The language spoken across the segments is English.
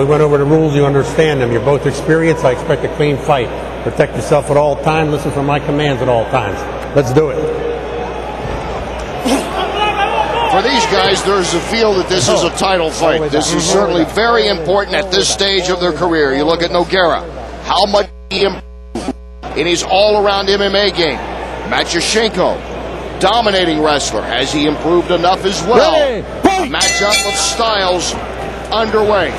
We went over the rules. You understand them. You're both experienced. I expect a clean fight. Protect yourself at all times. Listen for my commands at all times. Let's do it. For these guys, there's a feel that this is a title fight. This is certainly very important at this stage of their career. You look at Nogueira, how much he improved in his all-around MMA game. Matyushenko, dominating wrestler. Has he improved enough as well? A matchup of styles underway.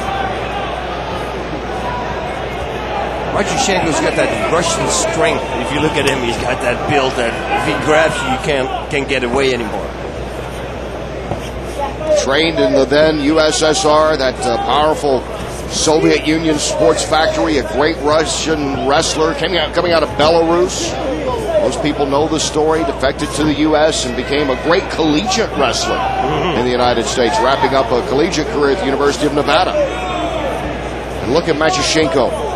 Matyushenko's got that Russian strength. If you look at him, he's got that build that if he grabs you, you can't get away anymore. Trained in the then USSR, that powerful Soviet Union sports factory, a great Russian wrestler coming out of Belarus. Most people know the story, defected to the U.S. and became a great collegiate wrestler in the United States, wrapping up a collegiate career at the University of Nevada. And look at Matyushenko.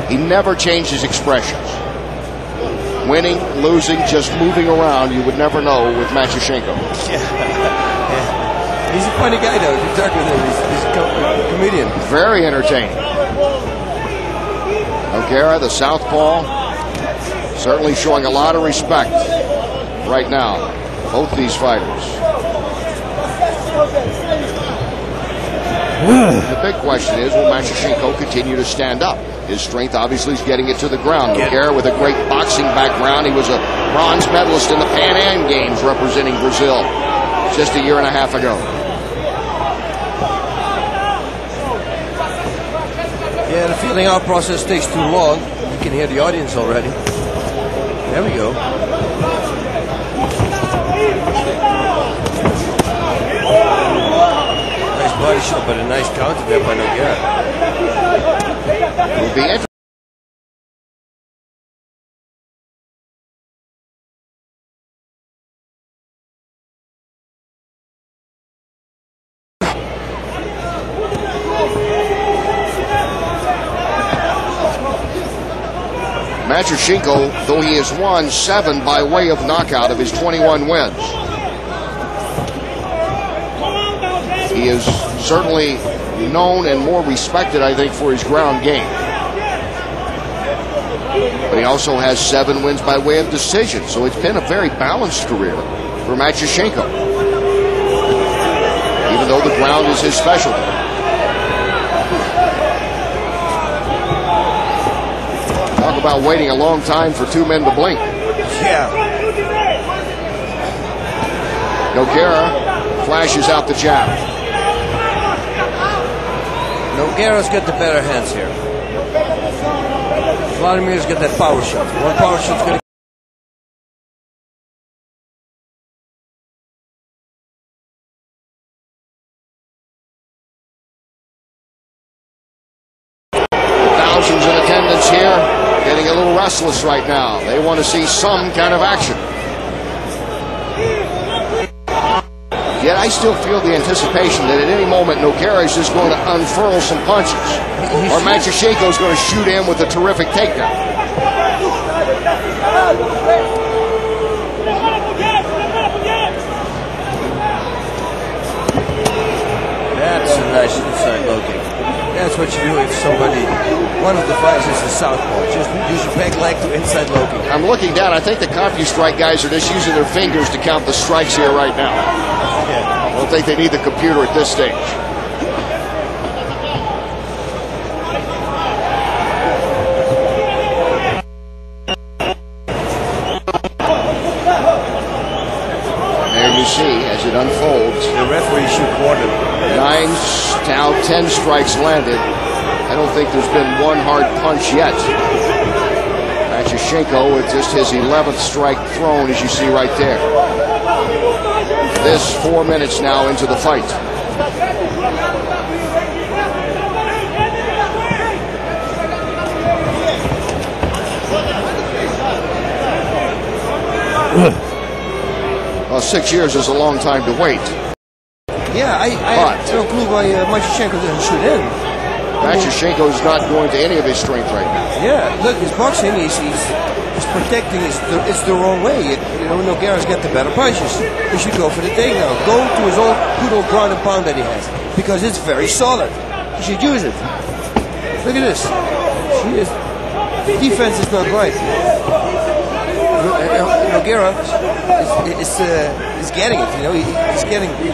He never changed his expressions. Winning, losing, just moving around, you would never know with Matyushenko. Yeah. He's a funny guy, though. If you talk with him, he's a comedian. Very entertaining. Nogueira, the southpaw, certainly showing a lot of respect right now. Both these fighters. The big question is, will Matyushenko continue to stand up? His strength obviously is getting it to the ground. Nogueira with a great boxing background. He was a bronze medalist in the Pan Am Games representing Brazil just a year and a half ago. Yeah, the feeling out process takes too long. You can hear the audience already. There we go. Nice body shot, but a nice counter there by Nogueira. Will be interesting. Matyushenko, though he has won 7 by way of knockout of his 21 wins, he is certainly known and more respected, I think, for his ground game. But he also has 7 wins by way of decision, so it's been a very balanced career for Matyushenko, even though the ground is his specialty. Talk about waiting a long time for 2 men to blink. Yeah. Nogueira flashes out the jab. Nogueira's got the better hands here. Vladimir's got that power shot. One power shot's going to... Thousands in attendance here, getting a little restless right now. They want to see some kind of action. Yet I still feel the anticipation that at any moment Nogueira is just going to unfurl some punches. Or Matyushenko is going to shoot in with a terrific takedown. That's a nice inside low kick. That's what you do if somebody, one of the fighters is a southpaw. Just use your peg leg to inside low kick. I'm looking down. I think the CompuStrike guys are just using their fingers to count the strikes here right now. I don't think they need the computer at this stage. There you see, as it unfolds, the referee should warn them. 9 now 10 strikes landed. I don't think there's been one hard punch yet. Matyushenko with just his 11th strike thrown, as you see right there. This 4 minutes now into the fight. Well, 6 years is a long time to wait. Yeah, I have no clue why Matyushenko doesn't shoot in. Matyushenko is not going to any of his strength right now. Yeah, look, his boxing, he's is protecting. It's the wrong way. Nogueira's got the better punches. He should go for the takedown. Go to his old good old ground and pound that he has, because it's very solid. He should use it. Look at this. Defense is not right. Nogueira is getting it.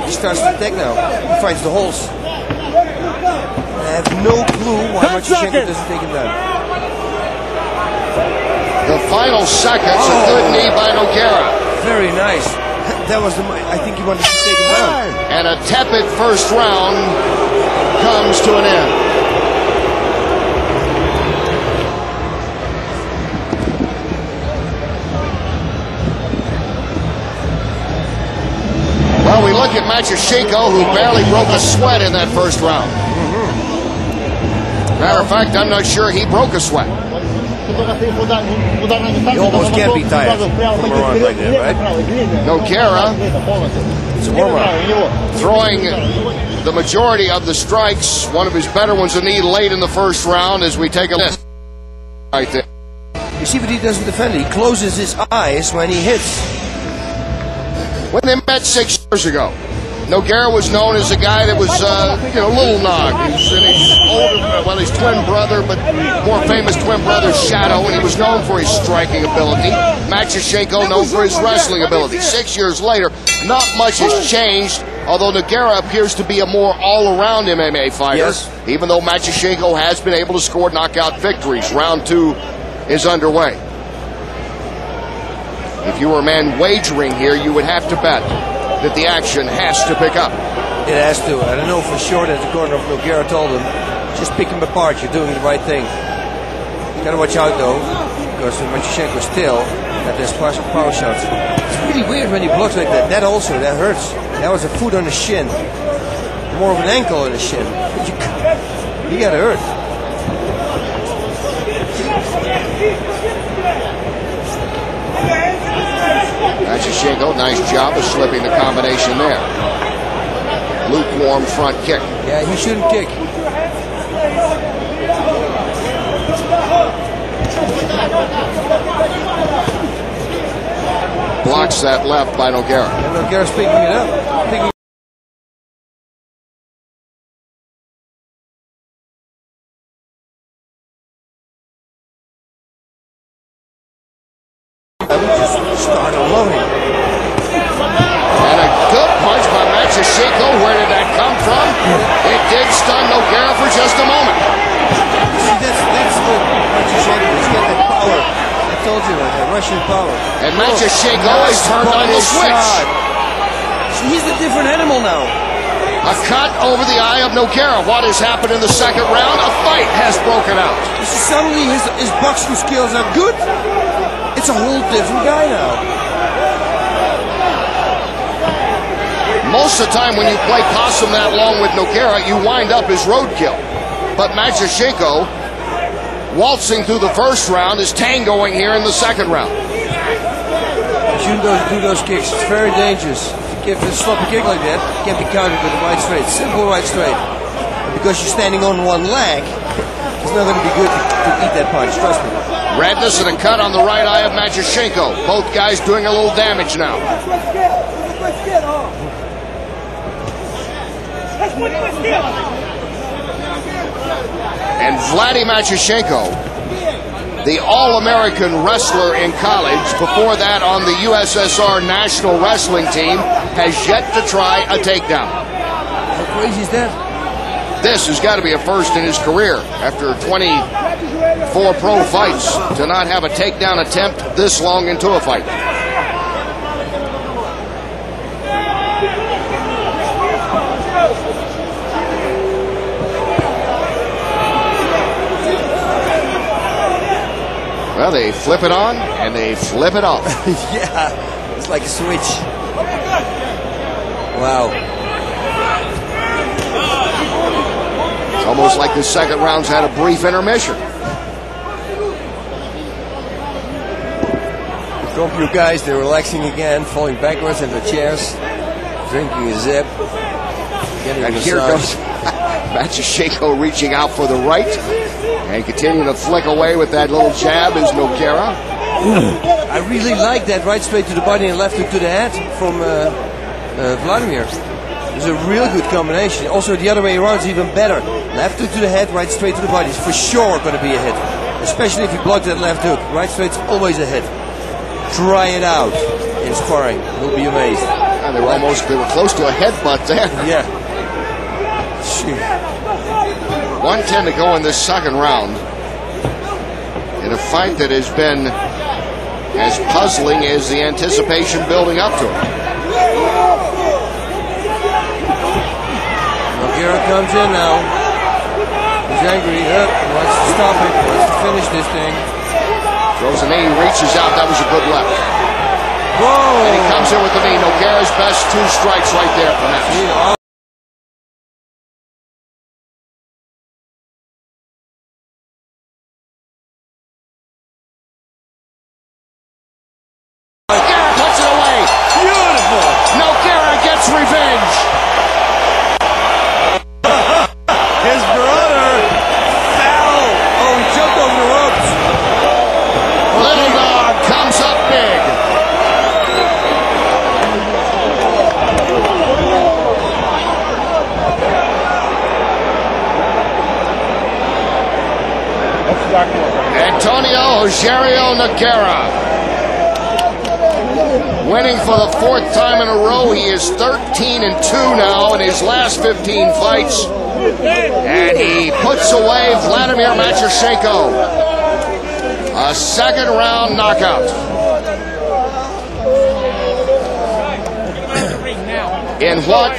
He starts to attack now. He finds the holes. I have no clue why Matyu doesn't take him down. The final seconds, a good knee by Nogueira. Very nice. That was I think he wanted to take him down. And a tepid first round comes to an end. Well, we look at Matyu, who barely broke a sweat in that first round. Matter of fact, I'm not sure he broke a sweat. You almost can't be tired from a round like that, right? Nogueira throwing the majority of the strikes. One of his better ones, a knee late in the first round as we take a look right there. You see, but he doesn't defend it. He closes his eyes when he hits. When they met 6 years ago, Nogueira was known as a guy that was, little Nog. His twin brother, but more famous twin brother, Shadow, and he was known for his striking ability. Matyu known for his wrestling ability. 6 years later, not much has changed, although Nogueira appears to be a more all-around MMA fighter, even though Matyu has been able to score knockout victories. Round 2 is underway. If you were a man wagering here, you would have to bet that the action has to pick up. It has to. I don't know for sure that the corner of Nogueira told him, just pick him apart, you're doing the right thing. You gotta watch out though, because Matyu still got his power shots. It's really weird when he blocks like that. That hurts. That was a foot on the shin. More of an ankle on the shin. But you got hurt. Matyu, nice job of slipping the combination there. Lukewarm front kick. Yeah, he shouldn't kick. Blocks that left by Nogueira. And Nogueira's picking it up. Just start unloading. And a good punch by Matyu. Where did that come from? It did stun Nogueira for just a moment. See, that's what Matyu has got that power. I told you about that Russian power. And Matyu has turned on the switch. See, he's a different animal now. A cut over the eye of Nogueira. What has happened in the second round? A fight has broken out. Suddenly his boxing skills are good. It's a whole different guy now. Most of the time when you play possum that long with Nogueira, you wind up as roadkill. But Matyu, waltzing through the first round, is tangoing here in the second round. You shouldn't do those kicks. It's very dangerous. If you give a sloppy kick like that, it can't be countered with a right straight. Simple right straight. And because you're standing on one leg, it's not going to be good to eat that punch. Trust me. Redness and a cut on the right eye of Matyu. Both guys doing a little damage now. And Vladimir Matyu, the All-American wrestler in college, before that on the USSR national wrestling team, has yet to try a takedown. How crazy is that? This has got to be a first in his career after 24 pro fights to not have a takedown attempt this long into a fight. Well, they flip it on and they flip it off. Yeah, it's like a switch. Wow. It's almost like the second round's had a brief intermission. A couple of guys, they're relaxing again, falling backwards in their chairs, drinking a zip. And here goes Matyu reaching out for the right and continuing to flick away with that little jab is Nogueira. I really like that right straight to the body and left hook to the head from Vladimir. It's a real good combination. Also, the other way around is even better. Left hook to the head, right straight to the body. It's for sure going to be a hit. Especially if you block that left hook. Right straight's always a hit. Try it out in sparring. You'll be amazed. And they were close to a headbutt there. Yeah. Shoot. 1:10 to go in this second round. In a fight that has been as puzzling as the anticipation building up to it. Nogueira comes in now. He's angry. Wants to stop it. Wants to finish this thing. Throws a knee, reaches out. That was a good left. Whoa! And he comes in with the knee. Nogueira's best 2 strikes right there for Matyu. Nogueira puts it away. Beautiful! Nogueira gets revenge. His brother fell. Oh, he jumped over the ropes. Little dog comes up big. Antonio Rogerio Nogueira. Winning for the 4th time in a row. He is 13-2 now in his last 15 fights. And he puts away Vladimir Matyushenko. A second round knockout. In what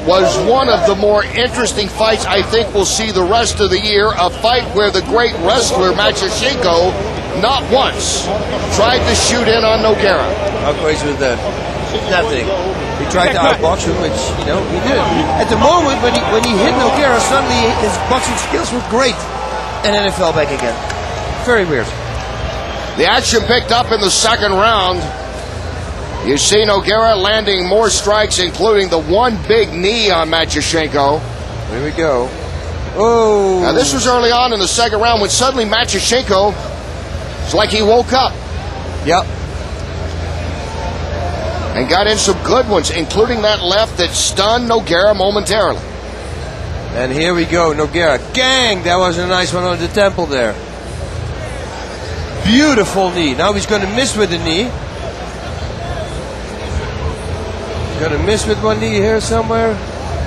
was one of the more interesting fights I think we'll see the rest of the year. A fight where the great wrestler Matyushenko not once tried to shoot in on Nogueira. How crazy was that? Nothing. He tried to outbox him, which, you know, he did. At the moment when he hit Nogueira, suddenly his boxing skills were great. And then it fell back again. Very weird. The action picked up in the second round. You see Nogueira landing more strikes, including the one big knee on Matyushenko. Here we go. Oh! Now this was early on in the second round when suddenly Matyushenko, it's like he woke up. Yep. And got in some good ones, including that left that stunned Nogueira momentarily. And here we go, Nogueira. Gang! That was a nice one on the temple there. Beautiful knee. Now he's going to miss with the knee. Going to miss with one knee here somewhere.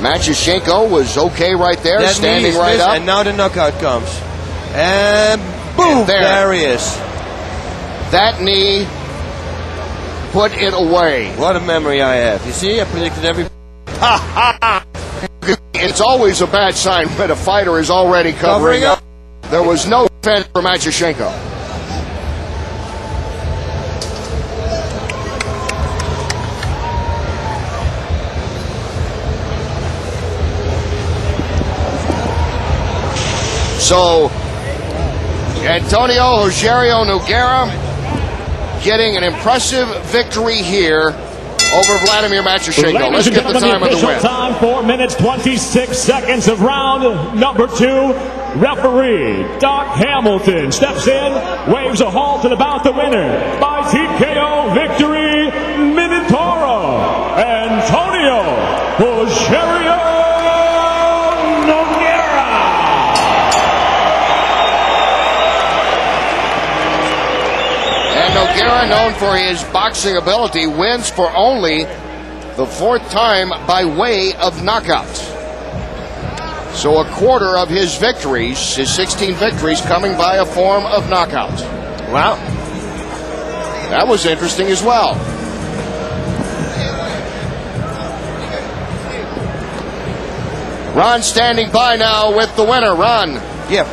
Matyushenko was okay right there, that standing right missed, up. And now the knockout comes. And boom! And there he is. That knee put it away. What a memory I have. You see, I predicted every... It's always a bad sign when a fighter is already covering up. There was no defense for Matyushenko. So, Antonio Rogerio Nogueira getting an impressive victory here over Vladimir Matyushenko. Let's get the time of the win. Time, 4 minutes, 26 seconds of round number 2. Referee Doc Hamilton steps in, waves a halt and about the winner by TKO victory, Minotouro, Antonio Rogerio Nogueira. And Nogueira, known for his boxing ability, wins for only the 4th time by way of knockout. So a quarter of his victories, his 16 victories, coming by a form of knockout. Wow. That was interesting as well. Ron standing by now with the winner. Ron. Yep.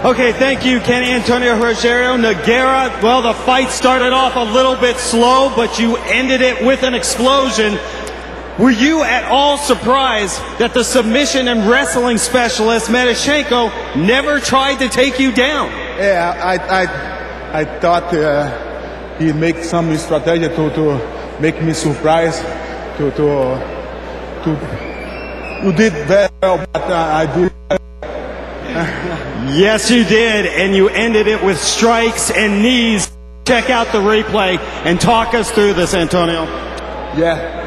Okay, thank you, Kenny. Antonio Rogerio Nogueira. Well, the fight started off a little bit slow, but you ended it with an explosion. Were you at all surprised that the submission and wrestling specialist, Matyushenko, never tried to take you down? Yeah, I thought he make some strategy to make me surprised. You did very well, but I did. Yes, you did, and you ended it with strikes and knees. Check out the replay and talk us through this, Antonio. Yeah.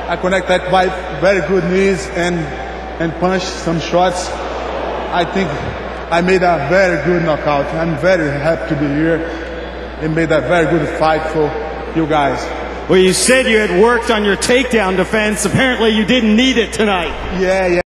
I connected by very good knees and punch some shots. I think I made a very good knockout. I'm very happy to be here and made a very good fight for you guys. Well, you said you had worked on your takedown defense. Apparently you didn't need it tonight. Yeah,